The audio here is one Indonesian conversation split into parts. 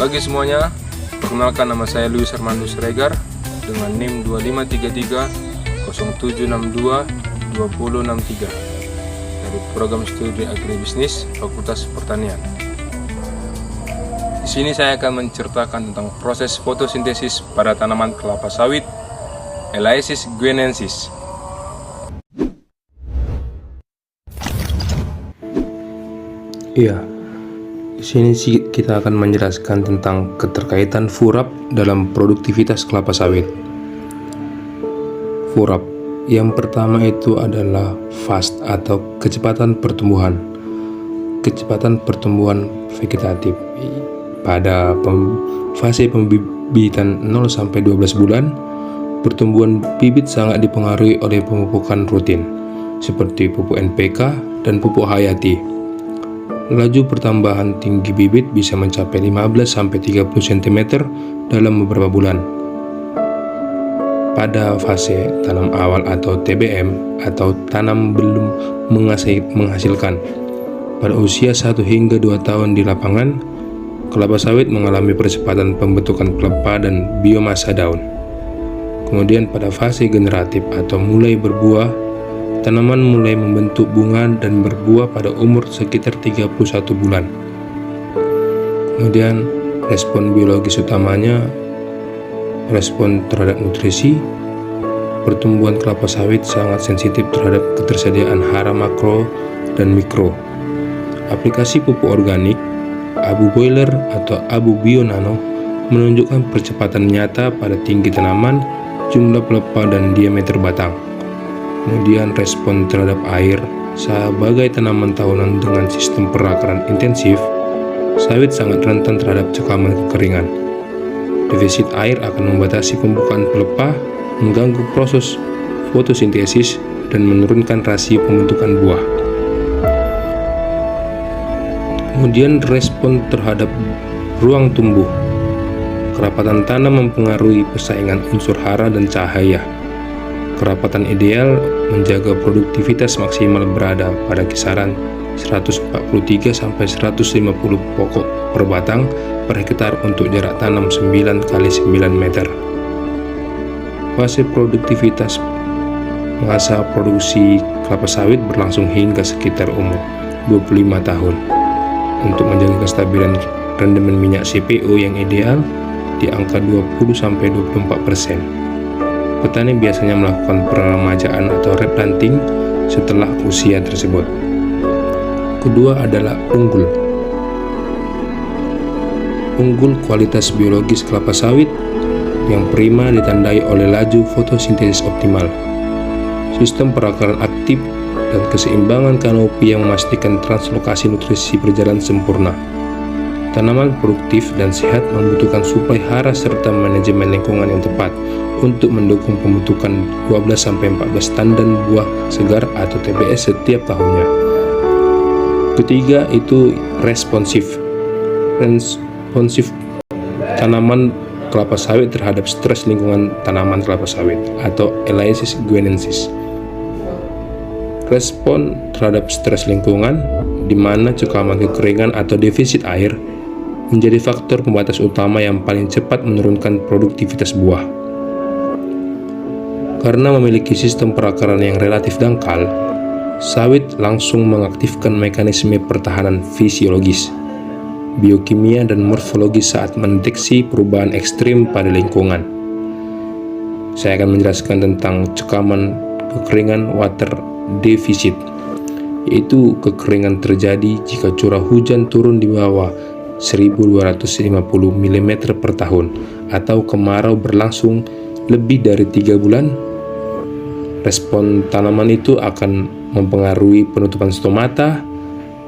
Pagi semuanya, perkenalkan nama saya Luis Armando Siregar dengan NIM 2533 0762 2063 dari program studi agribisnis Fakultas Pertanian. Di sini saya akan menceritakan tentang proses fotosintesis pada tanaman kelapa sawit Elaeis guineensis. Iya, di sini kita akan menjelaskan tentang keterkaitan FURAP dalam produktivitas kelapa sawit. FURAP yang pertama itu adalah fast atau kecepatan pertumbuhan. Kecepatan pertumbuhan vegetatif pada fase pembibitan 0 sampai 12 bulan, pertumbuhan bibit sangat dipengaruhi oleh pemupukan rutin seperti pupuk NPK dan pupuk hayati. Laju pertambahan tinggi bibit bisa mencapai 15-30 cm dalam beberapa bulan. Pada fase tanam awal atau TBM atau tanam belum menghasilkan, pada usia 1 hingga 2 tahun di lapangan, kelapa sawit mengalami percepatan pembentukan pelepah dan biomasa daun. Kemudian pada fase generatif atau mulai berbuah, tanaman mulai membentuk bunga dan berbuah pada umur sekitar 31 bulan. Kemudian respon biologis utamanya respon terhadap nutrisi. Pertumbuhan kelapa sawit sangat sensitif terhadap ketersediaan hara makro dan mikro. Aplikasi pupuk organik, abu boiler atau abu bio-nano menunjukkan percepatan nyata pada tinggi tanaman, jumlah pelepah dan diameter batang. Kemudian respon terhadap air. Sebagai tanaman tahunan dengan sistem perakaran intensif, sawit sangat rentan terhadap cekaman kekeringan. Defisit air akan membatasi pembukaan pelepah, mengganggu proses fotosintesis, dan menurunkan rasio pembentukan buah. Kemudian respon terhadap ruang tumbuh. Kerapatan tanam mempengaruhi persaingan unsur hara dan cahaya. Kerapatan ideal menjaga produktivitas maksimal berada pada kisaran 143 sampai 150 pokok per batang per hektar untuk jarak tanam 9 x 9 meter. Fase produktivitas masa produksi kelapa sawit berlangsung hingga sekitar umur 25 tahun. Untuk menjaga kestabilan rendemen minyak CPO yang ideal di angka 20 sampai 24%. Petani biasanya melakukan peremajaan atau replanting setelah usia tersebut. Kedua adalah unggul. Unggul kualitas biologis kelapa sawit yang prima ditandai oleh laju fotosintesis optimal, sistem perakaran aktif, dan keseimbangan kanopi yang memastikan translokasi nutrisi berjalan sempurna. Tanaman produktif dan sehat membutuhkan suplai hara serta manajemen lingkungan yang tepat untuk mendukung pembentukan 12-14 tandan buah segar atau TBS setiap tahunnya. Ketiga itu responsif. Responsif tanaman kelapa sawit terhadap stres lingkungan tanaman kelapa sawit atau Elaeis guineensis. Respon terhadap stres lingkungan di mana cekaman kekeringan atau defisit air menjadi faktor pembatas utama yang paling cepat menurunkan produktivitas buah. Karena memiliki sistem perakaran yang relatif dangkal, sawit langsung mengaktifkan mekanisme pertahanan fisiologis, biokimia, dan morfologis saat mendeteksi perubahan ekstrim pada lingkungan. Saya akan menjelaskan tentang cekaman kekeringan water deficit, yaitu kekeringan terjadi jika curah hujan turun di bawah 1250 mm per tahun atau kemarau berlangsung lebih dari 3 bulan. Respon tanaman itu akan mempengaruhi penutupan stomata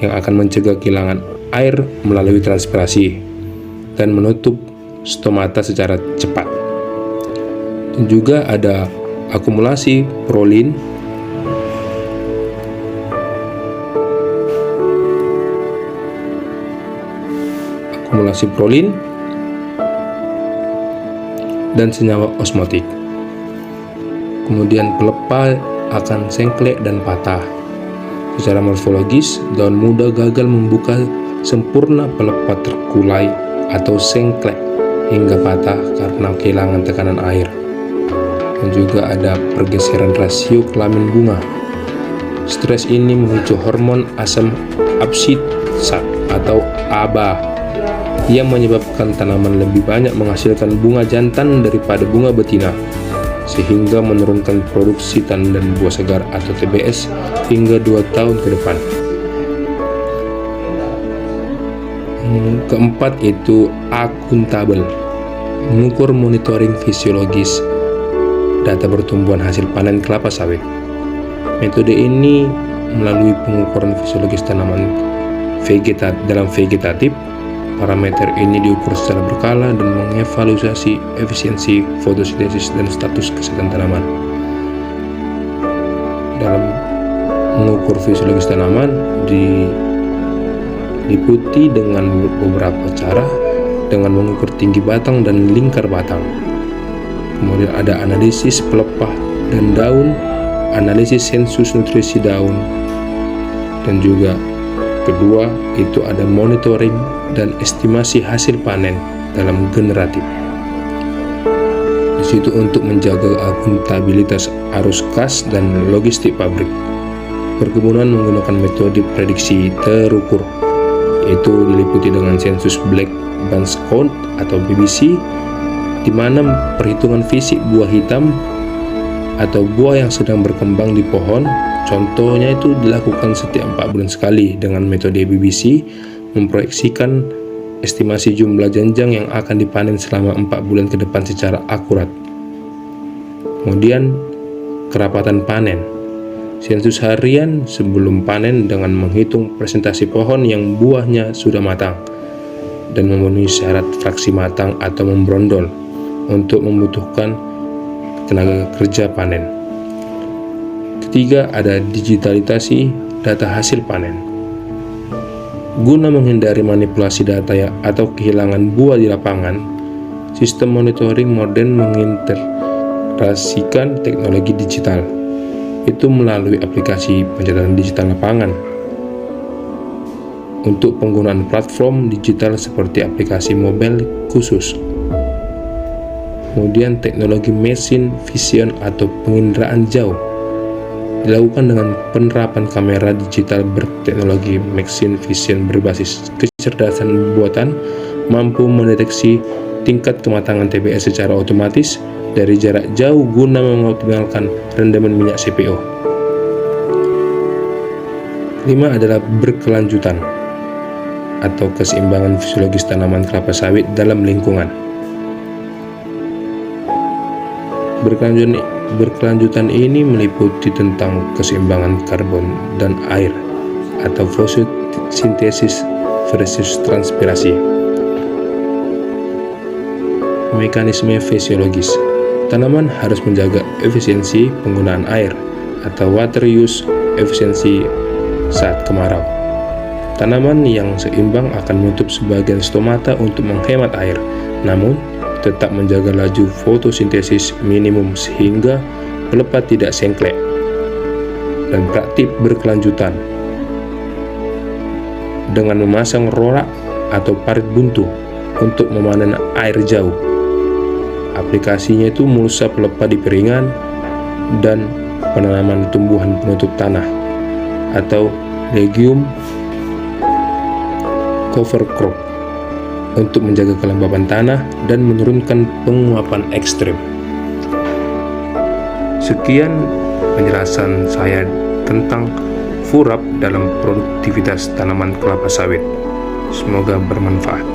yang akan mencegah kehilangan air melalui transpirasi dan menutup stomata secara cepat. Dan juga ada akumulasi prolin dan senyawa osmotik. Kemudian pelepah akan sengklek dan patah. Secara morfologis, daun muda gagal membuka sempurna pelepah terkulai atau sengklek hingga patah karena kehilangan tekanan air. Dan juga ada pergeseran rasio kelamin bunga. Stres ini memicu hormon asam absisat atau ABA yang menyebabkan tanaman lebih banyak menghasilkan bunga jantan daripada bunga betina, sehingga menurunkan produksi tandan buah segar atau TBS hingga 2 tahun ke depan. Keempat itu akuntabel, mengukur monitoring fisiologis data pertumbuhan hasil panen kelapa sawit. Metode ini melalui pengukuran fisiologis tanaman dalam vegetatif. Parameter ini diukur secara berkala dan mengevaluasi efisiensi fotosintesis dan status kesehatan tanaman. Dalam mengukur fisiologis tanaman diliputi dengan beberapa cara, dengan mengukur tinggi batang dan lingkar batang. Kemudian ada analisis pelepah dan daun, analisis sensus nutrisi daun, dan juga kedua itu ada monitoring dan estimasi hasil panen dalam generatif. Di situ untuk menjaga akuntabilitas arus kas dan logistik pabrik. Perkebunan menggunakan metode prediksi terukur, yaitu diliputi dengan sensus Black Bunch Count atau BBC, di mana perhitungan fisik buah hitam atau buah yang sedang berkembang di pohon, contohnya itu dilakukan setiap 4 bulan sekali dengan metode BBC, memproyeksikan estimasi jumlah janjang yang akan dipanen selama 4 bulan ke depan secara akurat. Kemudian kerapatan panen, sensus harian sebelum panen dengan menghitung presentasi pohon yang buahnya sudah matang dan memenuhi syarat fraksi matang atau membrondol untuk membutuhkan tenaga kerja panen. Ketiga, ada digitalisasi data hasil panen. Guna menghindari manipulasi data atau kehilangan buah di lapangan, sistem monitoring modern mengintegrasikan teknologi digital, itu melalui aplikasi pencatatan digital lapangan. Untuk penggunaan platform digital seperti aplikasi mobile khusus. Kemudian teknologi machine vision atau penginderaan jauh dilakukan dengan penerapan kamera digital berteknologi machine vision berbasis kecerdasan buatan, mampu mendeteksi tingkat kematangan TBS secara otomatis dari jarak jauh guna mengoptimalkan rendaman minyak CPO. 5 adalah berkelanjutan atau keseimbangan fisiologis tanaman kelapa sawit dalam lingkungan. Berkelanjutan ini meliputi tentang keseimbangan karbon dan air atau fotosintesis versus transpirasi. Mekanisme fisiologis. Tanaman harus menjaga efisiensi penggunaan air atau water use efisiensi saat kemarau. Tanaman yang seimbang akan menutup sebagian stomata untuk menghemat air, namun tetap menjaga laju fotosintesis minimum sehingga pelepah tidak sengklek. Dan praktik berkelanjutan dengan memasang rorak atau parit buntu untuk memanen air jauh. Aplikasinya itu mulsa pelepah di piringan dan penanaman tumbuhan penutup tanah atau legume cover crop untuk menjaga kelembaban tanah dan menurunkan penguapan ekstrem. Sekian penjelasan saya tentang FURAP dalam produktivitas tanaman kelapa sawit. Semoga bermanfaat.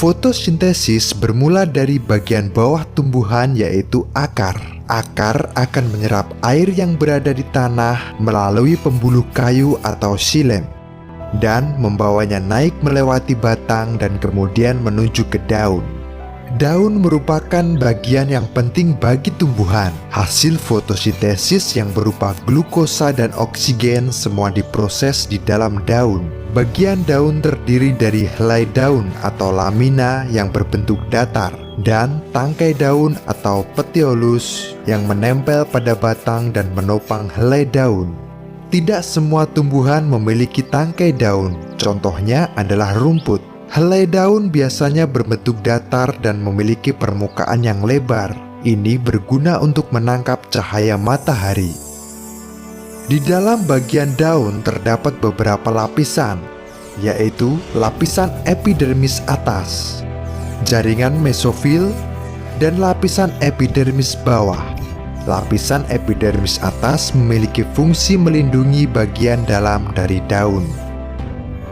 Fotosintesis bermula dari bagian bawah tumbuhan, yaitu akar. Akar akan menyerap air yang berada di tanah melalui pembuluh kayu atau xilem dan membawanya naik melewati batang dan kemudian menuju ke daun. Daun merupakan bagian yang penting bagi tumbuhan. Hasil fotosintesis yang berupa glukosa dan oksigen semua diproses di dalam daun. Bagian daun terdiri dari helai daun atau lamina yang berbentuk datar dan tangkai daun atau petiolus yang menempel pada batang dan menopang helai daun. Tidak semua tumbuhan memiliki tangkai daun. Contohnya adalah rumput. Helai daun biasanya berbentuk datar dan memiliki permukaan yang lebar. Ini berguna untuk menangkap cahaya matahari. Di dalam bagian daun terdapat beberapa lapisan, yaitu lapisan epidermis atas, jaringan mesofil, dan lapisan epidermis bawah. Lapisan epidermis atas memiliki fungsi melindungi bagian dalam dari daun.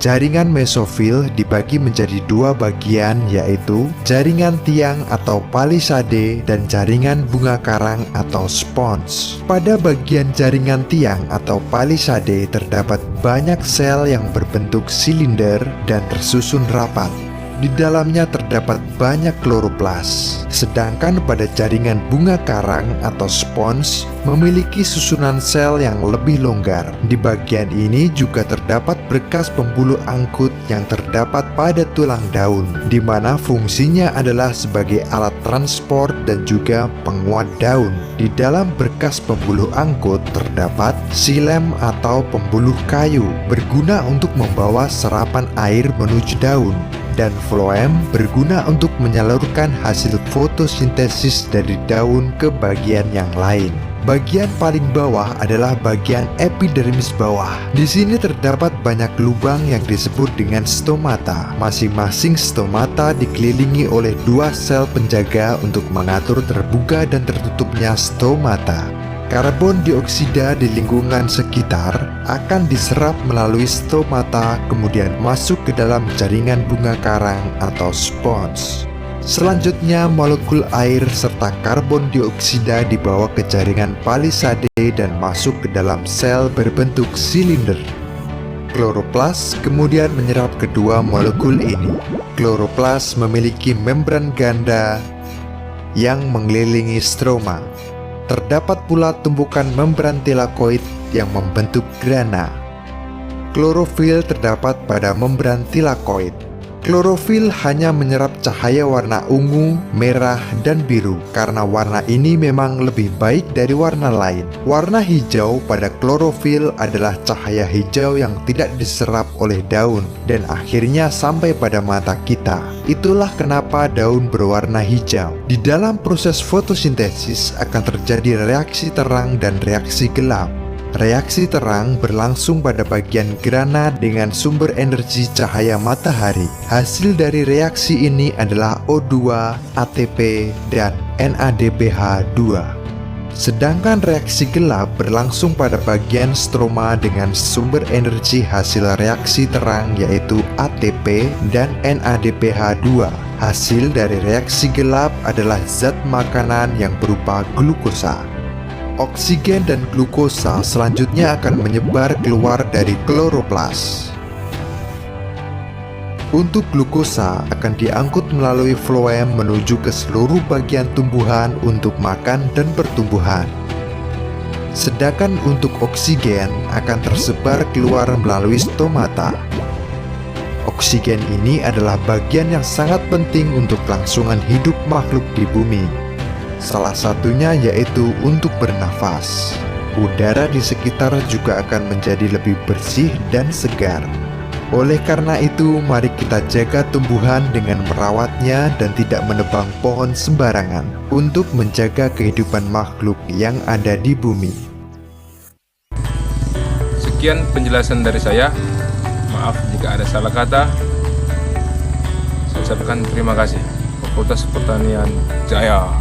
Jaringan mesofil dibagi menjadi dua bagian, yaitu jaringan tiang atau palisade dan jaringan bunga karang atau spons. Pada bagian jaringan tiang atau palisade terdapat banyak sel yang berbentuk silinder dan tersusun rapat. Di dalamnya terdapat banyak kloroplas. Sedangkan pada jaringan bunga karang atau spons memiliki susunan sel yang lebih longgar. Di bagian ini juga terdapat berkas pembuluh angkut yang terdapat pada tulang daun, di mana fungsinya adalah sebagai alat transport dan juga penguat daun. Di dalam berkas pembuluh angkut terdapat xilem atau pembuluh kayu, berguna untuk membawa serapan air menuju daun, dan floem berguna untuk menyalurkan hasil fotosintesis dari daun ke bagian yang lain. Bagian paling bawah adalah bagian epidermis bawah. Di sini terdapat banyak lubang yang disebut dengan stomata. Masing-masing stomata dikelilingi oleh dua sel penjaga untuk mengatur terbuka dan tertutupnya stomata. Karbon dioksida di lingkungan sekitar akan diserap melalui stomata, kemudian masuk ke dalam jaringan bunga karang atau spons. Selanjutnya, molekul air serta karbon dioksida dibawa ke jaringan palisade dan masuk ke dalam sel berbentuk silinder. Kloroplas kemudian menyerap kedua molekul ini. Kloroplas memiliki membran ganda yang mengelilingi stroma. Terdapat pula tumpukan membran tilakoid yang membentuk grana. Klorofil terdapat pada membran tilakoid. Klorofil hanya menyerap cahaya warna ungu, merah, dan biru karena warna ini memang lebih baik dari warna lain. Warna hijau pada klorofil adalah cahaya hijau yang tidak diserap oleh daun dan akhirnya sampai pada mata kita. Itulah kenapa daun berwarna hijau. Di dalam proses fotosintesis akan terjadi reaksi terang dan reaksi gelap. Reaksi terang berlangsung pada bagian grana dengan sumber energi cahaya matahari. Hasil dari reaksi ini adalah O2, ATP, dan NADPH2. Sedangkan reaksi gelap berlangsung pada bagian stroma dengan sumber energi hasil reaksi terang yaitu ATP dan NADPH2. Hasil dari reaksi gelap adalah zat makanan yang berupa glukosa. Oksigen dan glukosa selanjutnya akan menyebar keluar dari kloroplas. Untuk glukosa akan diangkut melalui floem menuju ke seluruh bagian tumbuhan untuk makan dan pertumbuhan. Sedangkan untuk oksigen akan tersebar keluar melalui stomata. Oksigen ini adalah bagian yang sangat penting untuk kelangsungan hidup makhluk di bumi. Salah satunya yaitu untuk bernafas. Udara di sekitar juga akan menjadi lebih bersih dan segar. Oleh karena itu, mari kita jaga tumbuhan dengan merawatnya dan tidak menebang pohon sembarangan untuk menjaga kehidupan makhluk yang ada di bumi. Sekian penjelasan dari saya. Maaf jika ada salah kata. Saya ucapkan terima kasih. Fakultas Pertanian Jaya.